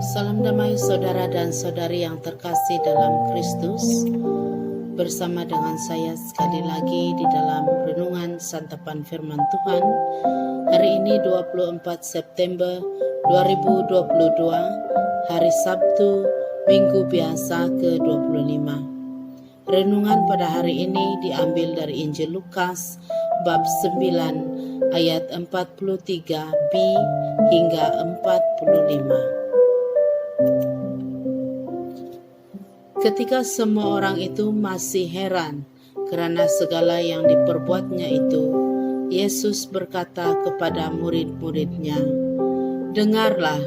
Salam damai saudara dan saudari yang terkasih dalam Kristus. Bersama dengan saya sekali lagi di dalam renungan santapan firman Tuhan. Hari ini 24 September 2022, hari Sabtu, Minggu Biasa ke-25. Renungan pada hari ini diambil dari Injil Lukas bab 9 ayat 43b hingga 45. Ketika semua orang itu masih heran karena segala yang diperbuatnya itu, Yesus berkata kepada murid-muridnya, "Dengarlah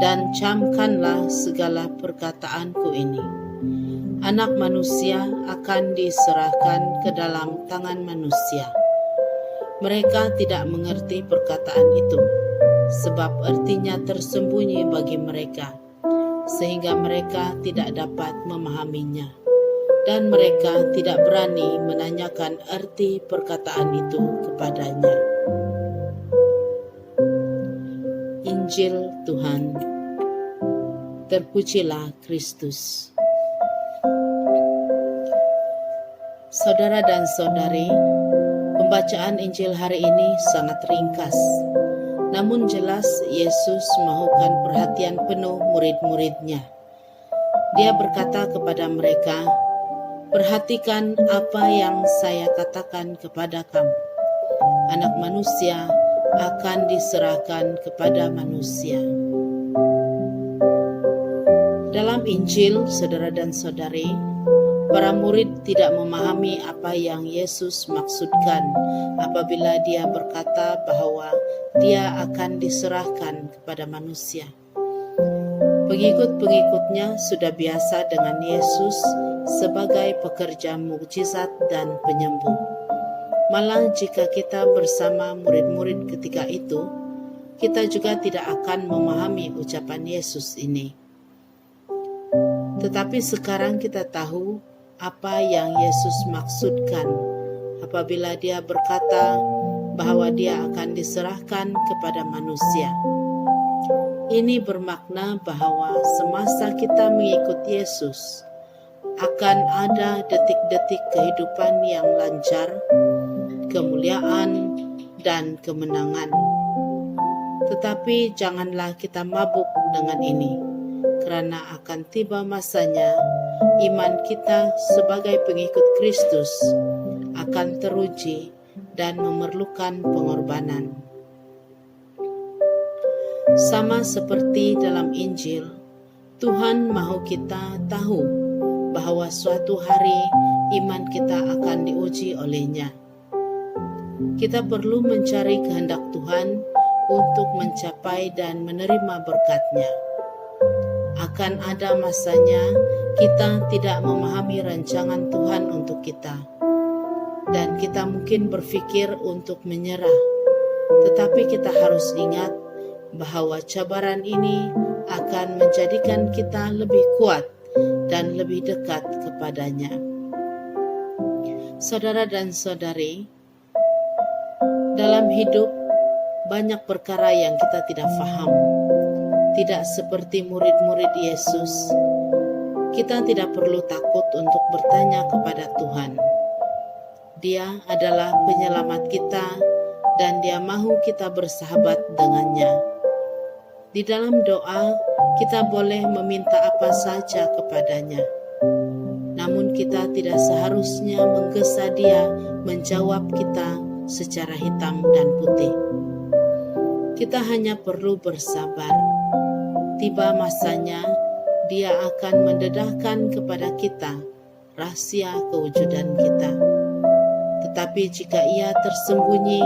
dan camkanlah segala perkataanku ini. Anak manusia akan diserahkan ke dalam tangan manusia." Mereka tidak mengerti perkataan itu, sebab artinya tersembunyi bagi mereka, sehingga mereka tidak dapat memahaminya, dan mereka tidak berani menanyakan arti perkataan itu kepadanya. Injil Tuhan. Terpujilah Kristus. Saudara dan saudari, pembacaan Injil hari ini sangat ringkas. Namun jelas Yesus mahukan perhatian penuh murid-muridnya. Dia berkata kepada mereka, "Perhatikan apa yang saya katakan kepada kamu. Anak manusia akan diserahkan kepada manusia." Dalam Injil, saudara dan saudari, para murid tidak memahami apa yang Yesus maksudkan apabila dia berkata bahwa dia akan diserahkan kepada manusia. Pengikut-pengikutnya sudah biasa dengan Yesus sebagai pekerja mukjizat dan penyembuh. Malah jika kita bersama murid-murid ketika itu, kita juga tidak akan memahami ucapan Yesus ini. Tetapi sekarang kita tahu apa yang Yesus maksudkan apabila dia berkata bahwa dia akan diserahkan kepada manusia. Ini bermakna bahwa semasa kita mengikut Yesus, akan ada detik-detik kehidupan yang lancar, kemuliaan, dan kemenangan. Tetapi janganlah kita mabuk dengan ini, karena akan tiba masanya iman kita sebagai pengikut Kristus akan teruji dan memerlukan pengorbanan. Sama seperti dalam Injil, Tuhan mahu kita tahu bahwa suatu hari iman kita akan diuji oleh-Nya. Kita perlu mencari kehendak Tuhan untuk mencapai dan menerima berkat-Nya. Akan ada masanya kita tidak memahami rancangan Tuhan untuk kita, dan kita mungkin berpikir untuk menyerah. Tetapi kita harus ingat bahwa cabaran ini akan menjadikan kita lebih kuat dan lebih dekat kepadanya. Saudara dan saudari, dalam hidup banyak perkara yang kita tidak faham. Tidak seperti murid-murid Yesus, kita tidak perlu takut untuk bertanya kepada Tuhan. Dia adalah penyelamat kita dan Dia mahu kita bersahabat dengannya. Di dalam doa, kita boleh meminta apa saja kepadanya. Namun kita tidak seharusnya menggesa Dia menjawab kita secara hitam dan putih. Kita hanya perlu bersabar. Tiba masanya, Dia akan mendedahkan kepada kita rahasia kewujudan kita. Tetapi jika ia tersembunyi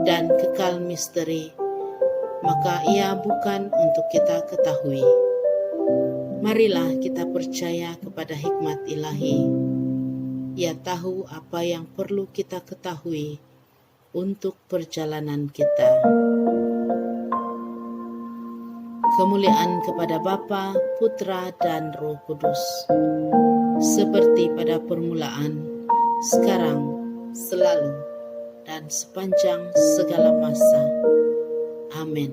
dan kekal misteri, maka ia bukan untuk kita ketahui. Marilah kita percaya kepada hikmat ilahi. Ia tahu apa yang perlu kita ketahui untuk perjalanan kita. Kemuliaan kepada Bapa, Putra, dan Roh Kudus, seperti pada permulaan, sekarang, selalu, dan sepanjang segala masa. Amin.